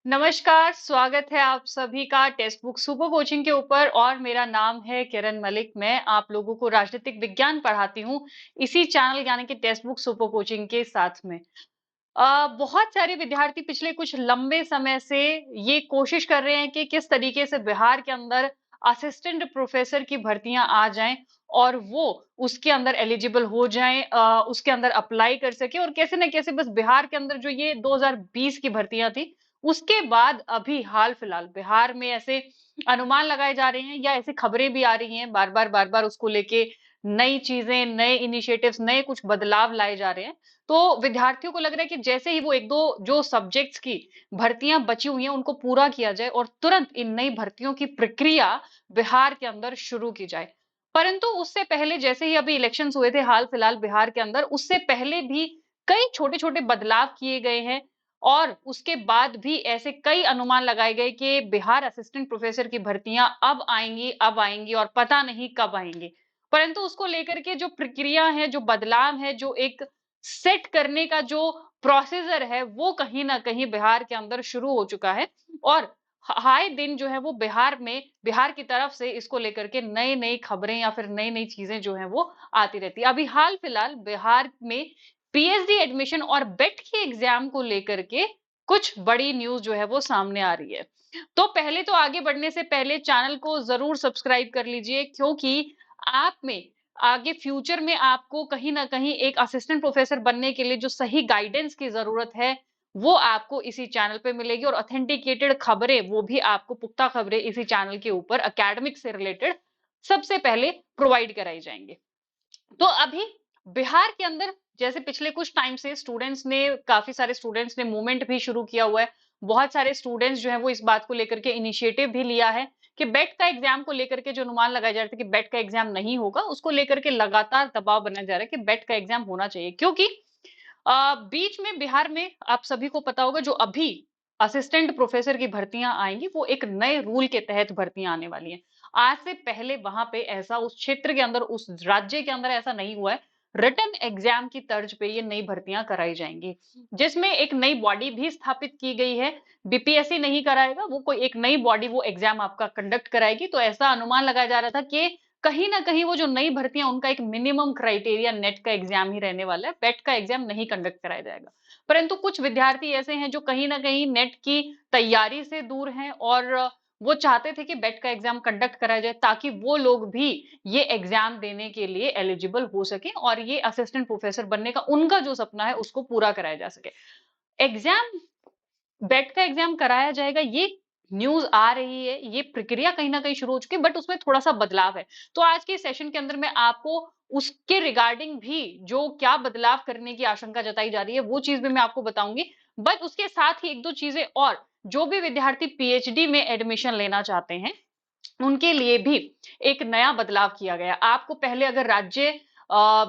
नमस्कार, स्वागत है आप सभी का टेक्स्ट बुक सुपर कोचिंग के ऊपर और मेरा नाम है किरण मलिक। मैं आप लोगों को राजनीतिक विज्ञान पढ़ाती हूँ इसी चैनल यानी कि टेक्स्ट बुक सुपर कोचिंग के साथ में। बहुत सारे विद्यार्थी पिछले कुछ लंबे समय से ये कोशिश कर रहे हैं कि किस तरीके से बिहार के अंदर असिस्टेंट प्रोफेसर की भर्तियां आ जाएं और वो उसके अंदर एलिजिबल हो जाएं, उसके अंदर अप्लाई कर सके और कैसे न कैसे बस बिहार के अंदर जो ये 2020 की भर्तियां थी उसके बाद अभी हाल फिलहाल बिहार में ऐसे अनुमान लगाए जा रहे हैं या ऐसी खबरें भी आ रही हैं बार बार उसको लेके नई चीजें, नए इनिशिएटिव्स, नए कुछ बदलाव लाए जा रहे हैं। तो विद्यार्थियों को लग रहा है कि जैसे ही वो एक दो जो सब्जेक्ट्स की भर्तियां बची हुई हैं उनको पूरा किया जाए और तुरंत इन नई भर्तियों की प्रक्रिया बिहार के अंदर शुरू की जाए। परंतु उससे पहले जैसे ही अभी इलेक्शंस हुए थे हाल फिलहाल बिहार के अंदर, उससे पहले भी कई छोटे छोटे बदलाव किए गए हैं और उसके बाद भी ऐसे कई अनुमान लगाए गए कि बिहार असिस्टेंट प्रोफेसर की भर्तियां अब आएंगी और पता नहीं कब आएंगी। परंतु उसको लेकर के जो प्रक्रिया है, जो बदलाव है, जो एक सेट करने का जो प्रोसीजर है वो कहीं ना कहीं बिहार के अंदर शुरू हो चुका है और आए दिन जो है वो बिहार की तरफ से इसको लेकर के नई नई खबरें या फिर नई नई चीजें जो है वो आती रहती है। अभी हाल फिलहाल बिहार में पीएचडी एडमिशन और बेट के एग्जाम को लेकर के कुछ बड़ी न्यूज जो है वो सामने आ रही है। तो पहले तो आगे बढ़ने से पहले चैनल को जरूर सब्सक्राइब कर लीजिए, क्योंकि आप में आगे फ्यूचर में आपको कहीं ना कहीं एक असिस्टेंट प्रोफेसर बनने के लिए जो सही गाइडेंस की जरूरत है वो आपको इसी चैनल पे मिलेगी और ऑथेंटिकेटेड खबरें, वो भी आपको पुख्ता खबरें इसी चैनल के ऊपर एकेडमिक से रिलेटेड सबसे पहले प्रोवाइड कराई जाएंगे। तो अभी बिहार के अंदर जैसे पिछले कुछ टाइम से काफी सारे स्टूडेंट्स ने मूवमेंट भी शुरू किया हुआ है। बहुत सारे स्टूडेंट्स जो है वो इस बात को लेकर के इनिशिएटिव भी लिया है कि बेट का एग्जाम को लेकर के जो अनुमान लगाए जा रहे थे कि बेट का एग्जाम नहीं होगा, उसको लेकर के लगातार दबाव बनाया जा रहा है कि बेट का एग्जाम होना चाहिए। क्योंकि बीच में बिहार में आप सभी को पता होगा जो अभी असिस्टेंट प्रोफेसर की भर्तियां आएंगी वो एक नए रूल के तहत भर्तियां आने वाली हैं। आज से पहले वहां पे ऐसा उस क्षेत्र के अंदर, उस राज्य के अंदर ऐसा नहीं हुआ है। रिटन एग्जाम की तर्ज पे ये नई भर्तियां कराई जाएंगी, जिसमें एक नई बॉडी भी स्थापित की गई है। बीपीएससी नहीं कराएगा, वो कोई एक नई बॉडी वो एग्जाम आपका कंडक्ट कराएगी। तो ऐसा अनुमान लगाया जा रहा था कि कहीं ना कहीं वो जो नई भर्तियां उनका एक मिनिमम क्राइटेरिया नेट का एग्जाम ही रहने वाला है, बेट का एग्जाम नहीं कंडक्ट कराया जाएगा। परंतु कुछ विद्यार्थी ऐसे हैं जो कहीं ना कहीं नेट की तैयारी से दूर हैं और वो चाहते थे कि बेट का एग्जाम कंडक्ट कराया जाए ताकि वो लोग भी ये एग्जाम देने के लिए एलिजिबल हो सके और ये असिस्टेंट प्रोफेसर बनने का उनका जो सपना है उसको पूरा कराया जा सके। एग्जाम बेट का एग्जाम कराया जाएगा, ये न्यूज आ रही है, ये प्रक्रिया कहीं ना कहीं शुरू हो चुकी है, बट उसमें थोड़ा सा बदलाव है। तो आज के सेशन के अंदर मैं आपको उसके रिगार्डिंग भी जो क्या बदलाव करने की आशंका जताई जा रही है वो चीज भी मैं आपको बताऊंगी। बट उसके साथ ही एक दो चीजें और, जो भी विद्यार्थी पीएचडी में एडमिशन लेना चाहते हैं उनके लिए भी एक नया बदलाव किया गया। आपको पहले अगर राज्य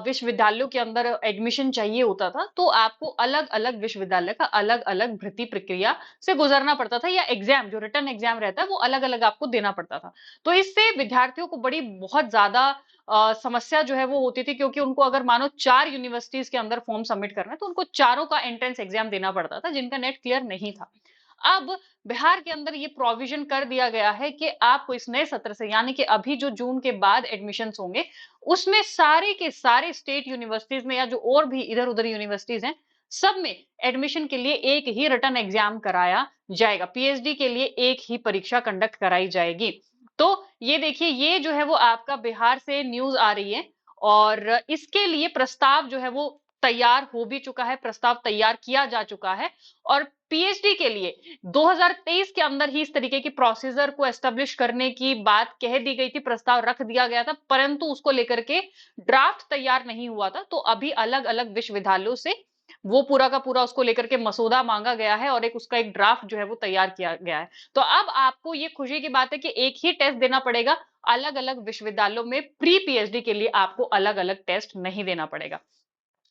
विश्वविद्यालयों के अंदर एडमिशन चाहिए होता था तो आपको अलग अलग विश्वविद्यालय का अलग अलग भर्ती प्रक्रिया से गुजरना पड़ता था, या एग्जाम जो रिटर्न एग्जाम रहता है वो अलग अलग आपको देना पड़ता था। तो इससे विद्यार्थियों को बड़ी बहुत ज्यादा समस्या जो है वो होती थी, क्योंकि उनको अगर मानो 4 यूनिवर्सिटीज के अंदर फॉर्म सबमिट करना है तो उनको चारों का एंट्रेंस एग्जाम देना पड़ता था जिनका नेट क्लियर नहीं था। अब बिहार के अंदर ये प्रोविजन कर दिया गया है कि आपको इस नए सत्र से, यानी कि अभी जो जून के बाद एडमिशंस होंगे उसमें सारे के सारे स्टेट यूनिवर्सिटीज में या जो और भी इधर उधर यूनिवर्सिटीज हैं सब में एडमिशन के लिए एक ही रिटर्न एग्जाम कराया जाएगा। पीएचडी के लिए एक ही परीक्षा कंडक्ट कराई जाएगी। तो ये देखिए, ये जो है वो आपका बिहार से न्यूज आ रही है और इसके लिए प्रस्ताव जो है वो तैयार हो भी चुका है, प्रस्ताव तैयार किया जा चुका है। और पीएचडी के लिए 2023 के अंदर ही इस तरीके की प्रोसीजर को एस्टेब्लिश करने की बात कह दी गई थी, प्रस्ताव रख दिया गया था, परंतु उसको लेकर के ड्राफ्ट तैयार नहीं हुआ था। तो अभी अलग अलग विश्वविद्यालयों से वो पूरा का पूरा उसको लेकर के मसौदा मांगा गया है और उसका एक ड्राफ्ट जो है वो तैयार किया गया है। तो अब आपको ये खुशी की बात है कि एक ही टेस्ट देना पड़ेगा। अलग अलग विश्वविद्यालयों में प्री पीएचडी के लिए आपको अलग अलग टेस्ट नहीं देना पड़ेगा।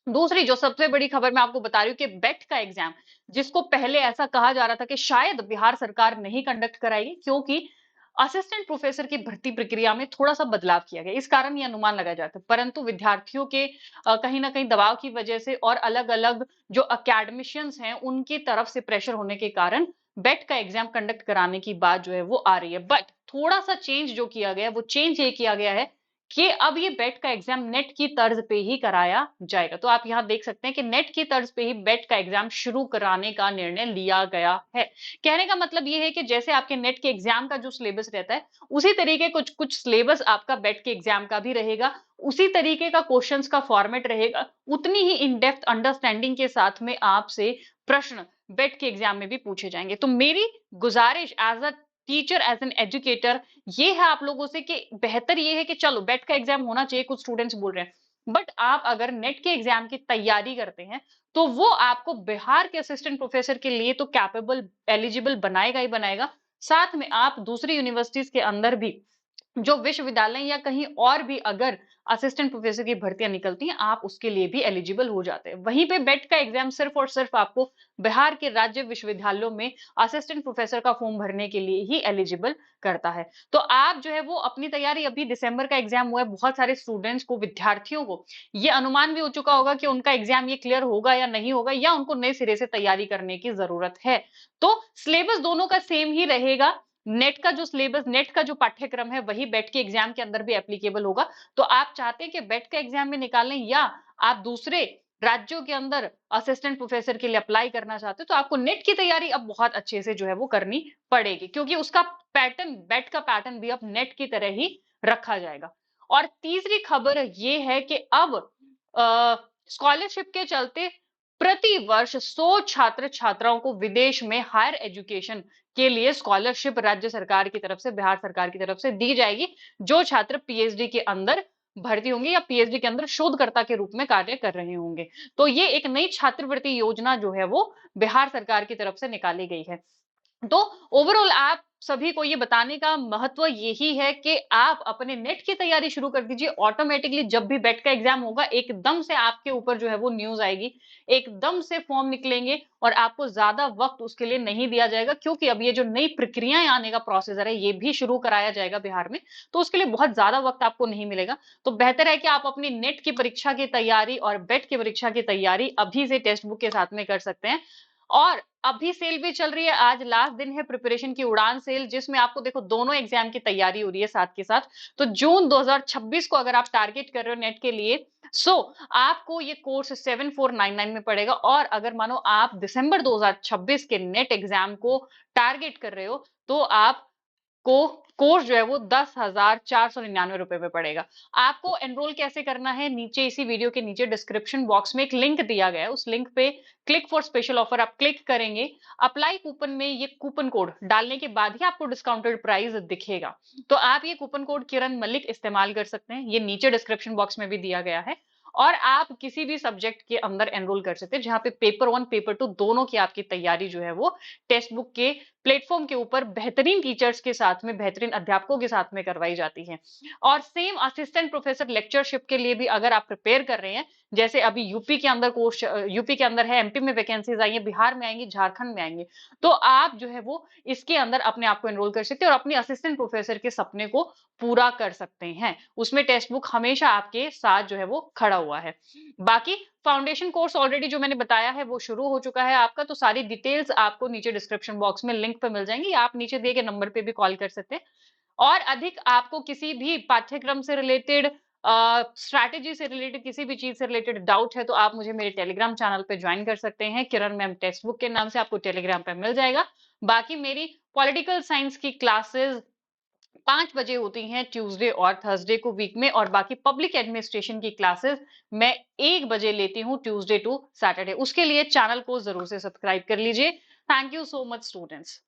दूसरी जो सबसे बड़ी खबर मैं आपको बता रही हूँ कि बेट का एग्जाम, जिसको पहले ऐसा कहा जा रहा था कि शायद बिहार सरकार नहीं कंडक्ट कराएगी, क्योंकि असिस्टेंट प्रोफेसर की भर्ती प्रक्रिया में थोड़ा-सा बदलाव किया गया। इस कारण ये अनुमान लगाया जाता है। परंतु विद्यार्थियों के कहीं न कहीं दबाव की वजह से और अलग-अलग जो एकेडमिशियंस हैं, उनकी तरफ से प्रेशर होने के कारण बेट का एग्ज़ाम कंडक्ट कराने की बात जो है वो आ रही है। बट थोड़ा-सा चेंज जो किया गया है, वो चेंज ये किया गया है कि अब ये बेट का एग्ज़ाम नेट की तर्ज पे ही कराया जाएगा। तो आप यहाँ देख सकते हैं कि नेट की तर्ज पे ही बेट का एग्ज़ाम शुरू कराने का निर्णय लिया गया है। कहने का मतलब ये है कि जैसे आपके नेट के एग्ज़ाम का जो सिलेबस रहता है, उसी तरीके कुछ-कुछ सिलेबस आपका बेट के एग्ज़ाम का भी रहेगा। उसी तरीके का क्वेश्चंस का फॉर्मेट रहेगा। उतनी ही इन डेप्थ अंडरस्टैंडिंग के साथ में आपसे प्रश्न बेट के एग्ज़ाम में भी पूछे जाएँगे। तो मेरी गुज़ारिश as a teacher, as an educator ये है आप लोगों से कि बेहतर ये है कि चलो बेट का एग्ज़ाम होना चाहिए, कुछ स्टूडेंट्स बोल रहे हैं। बट आप अगर नेट के एग्ज़ाम की तैयारी करते हैं, तो वो आपको बिहार के असिस्टेंट प्रोफेसर के लिए तो कैपेबल, एलिजिबल बनाएगा ही बनाएगा। साथ में आप दूसरी यूनिवर्सिटीज़ के अंदर भी जो विश्वविद्यालय या कहीं और भी अगर असिस्टेंट प्रोफेसर की भर्तियां निकलती हैं, आप उसके लिए भी एलिजिबल हो जाते हैं। वहीं पे बेट का एग्जाम सिर्फ और सिर्फ आपको बिहार के राज्य विश्वविद्यालयों में असिस्टेंट प्रोफेसर का फॉर्म भरने के लिए ही एलिजिबल करता है। तो आप जो है वो अपनी तैयारी, अभी दिसंबर का एग्जाम हुआ है, बहुत सारे स्टूडेंट्स को, विद्यार्थियों को ये अनुमान भी हो चुका होगा कि उनका एग्जाम ये क्लियर होगा या नहीं होगा, या उनको नए सिरे से तैयारी करने की जरूरत है। तो सिलेबस दोनों का सेम ही रहेगा। नेट का जो सिलेबस, नेट का जो पाठ्यक्रम है वही बेट के एग्जाम के अंदर भी एप्लीकेबल होगा। तो आप चाहते हैं कि बेट का एग्जाम में निकालें या आप दूसरे राज्यों के अंदर असिस्टेंट प्रोफेसर के लिए अप्लाई करना चाहते हो, तो आपको नेट की तैयारी अब बहुत अच्छे से जो है वो करनी पड़ेगी, क्योंकि उसका पैटर्न, बेट का पैटर्न भी अब नेट की तरह ही रखा जाएगा। और तीसरी खबर ये है कि अब स्कॉलरशिप के चलते प्रति वर्ष 100 छात्र छात्राओं को विदेश में हायर एजुकेशन के लिए स्कॉलरशिप राज्य सरकार की तरफ से, बिहार सरकार की तरफ से दी जाएगी, जो छात्र पीएचडी के अंदर भर्ती होंगे या पीएचडी के अंदर शोधकर्ता के रूप में कार्य कर रहे होंगे। तो ये एक नई छात्रवृत्ति योजना जो है वो बिहार सरकार की तरफ से निकाली गई है। तो ओवरऑल आप सभी को ये बताने का महत्व यही है कि आप अपने नेट की तैयारी शुरू कर दीजिए। ऑटोमेटिकली जब भी बेट का एग्जाम होगा, एकदम से आपके ऊपर जो है वो न्यूज आएगी, एकदम से फॉर्म निकलेंगे और आपको ज्यादा वक्त उसके लिए नहीं दिया जाएगा, क्योंकि अब ये जो नई प्रक्रियाएं आने का प्रोसीजर है ये भी शुरू कराया जाएगा बिहार में। तो उसके लिए बहुत ज्यादा वक्त आपको नहीं मिलेगा। तो बेहतर है कि आप अपनी नेट की परीक्षा की तैयारी और बेट की परीक्षा की तैयारी अभी से टेक्स्ट बुक के साथ में कर सकते हैं। और अभी सेल भी चल रही है, आज लास्ट दिन है प्रिपरेशन की उड़ान सेल, जिसमें आपको देखो दोनों एग्जाम की तैयारी हो रही है साथ के साथ। तो जून 2026 को अगर आप टारगेट कर रहे हो नेट के लिए, सो आपको ये कोर्स 7499 में पड़ेगा। और अगर मानो आप दिसंबर 2026 के नेट एग्जाम को टारगेट कर रहे हो, तो आप को कोर्स जो है वो 10,499 रुपए में पड़ेगा। आपको एनरोल कैसे करना है, नीचे इसी वीडियो के नीचे डिस्क्रिप्शन बॉक्स में एक लिंक दिया गया है, उस लिंक पे क्लिक फॉर स्पेशल ऑफर आप क्लिक करेंगे। अप्लाई कूपन में ये कूपन कोड डालने के बाद ही आपको डिस्काउंटेड प्राइस दिखेगा। तो आप ये कूपन कोड किरण मलिक इस्तेमाल कर सकते हैं, ये नीचे डिस्क्रिप्शन बॉक्स में भी दिया गया है। और आप किसी भी सब्जेक्ट के अंदर एनरोल कर सकते हैं, जहां पे पेपर 1 पेपर 2 दोनों की आपकी तैयारी जो है वो टेक्स्ट बुक के प्लेटफॉर्म के ऊपर बेहतरीन टीचर्स के साथ में, बेहतरीन अध्यापकों के साथ में करवाई जाती है। और सेम असिस्टेंट प्रोफेसर लेक्चरशिप के लिए भी अगर आप प्रिपेयर कर रहे हैं, जैसे अभी यूपी के अंदर कोर्स, यूपी के अंदर है, एमपी में वैकेंसीज आई है, बिहार में आएंगी, झारखंड में आएंगे, तो आप जो है वो इसके अंदर अपने आप को एनरोल कर सकते हैं और अपने असिस्टेंट प्रोफेसर के सपने को पूरा कर सकते हैं। उसमें टेक्स्ट बुक हमेशा आपके साथ जो है वो खड़ा हुआ है। बाकी फाउंडेशन कोर्स ऑलरेडी जो मैंने बताया है वो शुरू हो चुका है आपका, तो सारी डिटेल्स आपको नीचे डिस्क्रिप्शन बॉक्स में लिंक पे मिल जाएंगी, आप नीचे दिए गए नंबर पे भी कॉल कर सकते हैं। और अधिक आपको किसी भी पाठ्यक्रम से रिलेटेड, स्ट्रैटेजी से रिलेटेड, किसी भी चीज से रिलेटेड डाउट है, तो आप मुझे मेरे टेलीग्राम चैनल पे ज्वाइन कर सकते हैं, किरण मैम टेक्स्ट बुक के नाम से आपको टेलीग्राम पे मिल जाएगा। बाकी मेरी पॉलिटिकल साइंस की क्लासेस 5 बजे होती हैं ट्यूसडे और थर्सडे को वीक में, और बाकी पब्लिक एडमिनिस्ट्रेशन की क्लासेस मैं 1 बजे लेती हूँ ट्यूसडे टू सैटरडे। उसके लिए चैनल को जरूर से सब्सक्राइब कर लीजिए। Thank you so much students.